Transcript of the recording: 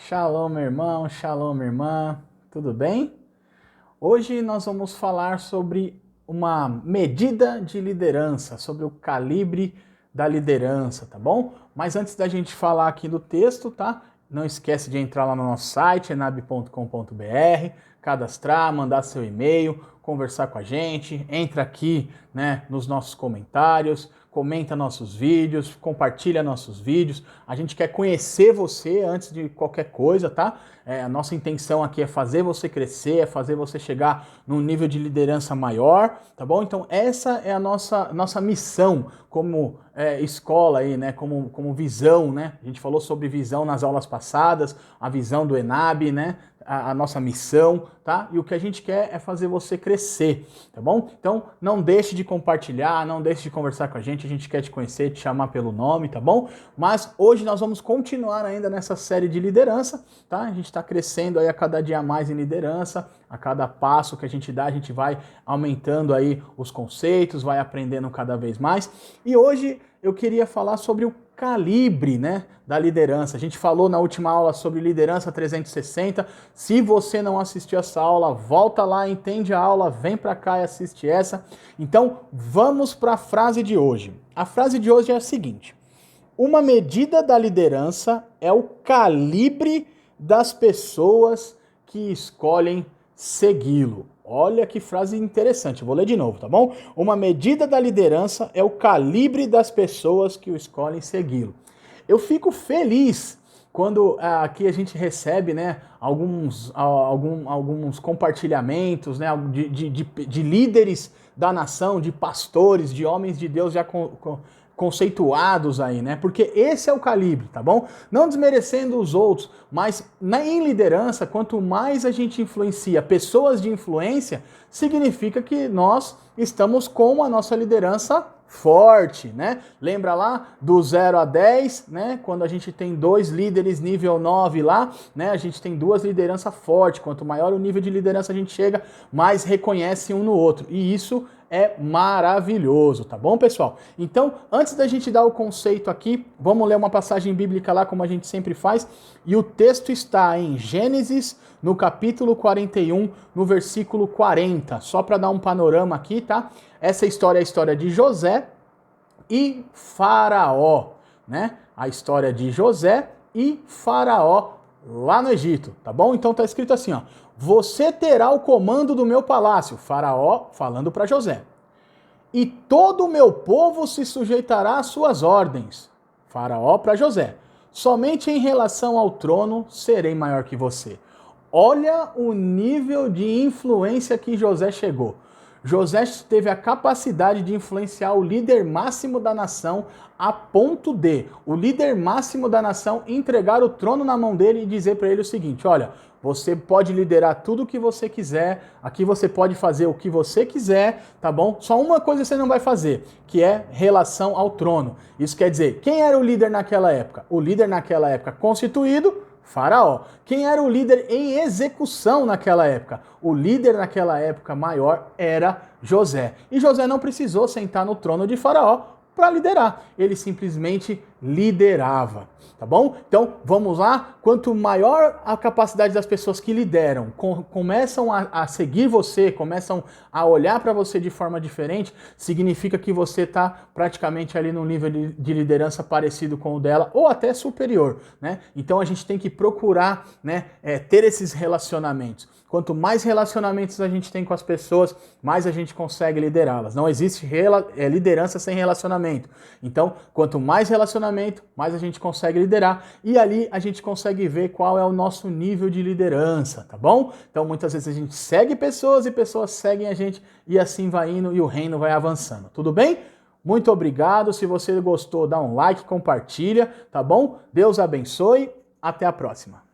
Shalom, meu irmão, shalom, minha irmã, tudo bem? Hoje nós vamos falar sobre uma medida de liderança, sobre o calibre da liderança, tá bom? Mas antes da gente falar aqui do texto, tá? Não esquece de entrar lá no nosso site, enab.com.br, cadastrar, mandar seu e-mail, conversar com a gente, entra aqui, né, nos nossos comentários, comenta nossos vídeos, compartilha nossos vídeos. A gente quer conhecer você antes de qualquer coisa, tá? A nossa intenção aqui é fazer você crescer, é fazer você chegar num nível de liderança maior, tá bom? Então essa é a nossa missão como escola aí, né? Como visão, né? A gente falou sobre visão nas aulas passadas, a visão do Enab, né? A nossa missão, tá? E o que a gente quer é fazer você crescer, tá bom? Então não deixe de compartilhar, não deixe de conversar com a gente quer te conhecer, te chamar pelo nome, tá bom? Mas hoje nós vamos continuar ainda nessa série de liderança, tá? A gente está crescendo aí a cada dia mais em liderança, a cada passo que a gente dá, a gente vai aumentando aí os conceitos, vai aprendendo cada vez mais. E hoje eu queria falar sobre o calibre, né, da liderança. A gente falou na última aula sobre liderança 360. Se você não assistiu essa aula, volta lá, entende a aula, vem para cá e assiste essa. Então, vamos para a frase de hoje. A frase de hoje é a seguinte: uma medida da liderança é o calibre das pessoas que escolhem segui-lo. Olha que frase interessante, vou ler de novo, tá bom? Uma medida da liderança é o calibre das pessoas que o escolhem segui-lo. Eu fico feliz quando aqui a gente recebe, né, alguns compartilhamentos, né, de líderes da nação, de pastores, de homens de Deus já conceituados aí, né? Porque esse é o calibre, tá bom? Não desmerecendo os outros, mas em liderança, quanto mais a gente influencia pessoas de influência, significa que nós estamos com a nossa liderança forte, né? Lembra lá do 0 a 10, né? Quando a gente tem 2 líderes nível 9 lá, né? A gente tem 2 lideranças fortes. Quanto maior o nível de liderança a gente chega, mais reconhece um no outro. E isso é maravilhoso, tá bom, pessoal? Então, antes da gente dar o conceito aqui, vamos ler uma passagem bíblica lá, como a gente sempre faz. E o texto está em Gênesis, no capítulo 41, no versículo 40. Só para dar um panorama aqui, tá? Essa história é a história de José e Faraó, né? A história de José e Faraó lá no Egito, tá bom? Então tá escrito assim, ó: você terá o comando do meu palácio, Faraó falando para José, e todo o meu povo se sujeitará às suas ordens, Faraó para José. Somente em relação ao trono serei maior que você. Olha o nível de influência que José chegou. José teve a capacidade de influenciar o líder máximo da nação a ponto de o líder máximo da nação entregar o trono na mão dele e dizer para ele o seguinte: olha, você pode liderar tudo o que você quiser, aqui você pode fazer o que você quiser, tá bom? Só uma coisa você não vai fazer, que é relação ao trono. Isso quer dizer, quem era o líder naquela época? O líder naquela época constituído, Faraó. Quem era o líder em execução naquela época? O líder naquela época maior era José. E José não precisou sentar no trono de Faraó para liderar. Ele simplesmente liderava, tá bom? Então, vamos lá. Quanto maior a capacidade das pessoas que lideram, começam a seguir você, começam a olhar para você de forma diferente, significa que você está praticamente ali num nível de liderança parecido com o dela, ou até superior, né? Então, a gente tem que procurar, né, ter esses relacionamentos. Quanto mais relacionamentos a gente tem com as pessoas, mais a gente consegue liderá-las. Não existe liderança sem relacionamento. Então, quanto mais relacionamento, mais a gente consegue liderar. E ali a gente consegue ver qual é o nosso nível de liderança, tá bom? Então, muitas vezes a gente segue pessoas e pessoas seguem a gente e assim vai indo e o reino vai avançando. Tudo bem? Muito obrigado. Se você gostou, dá um like, compartilha, tá bom? Deus abençoe. Até a próxima.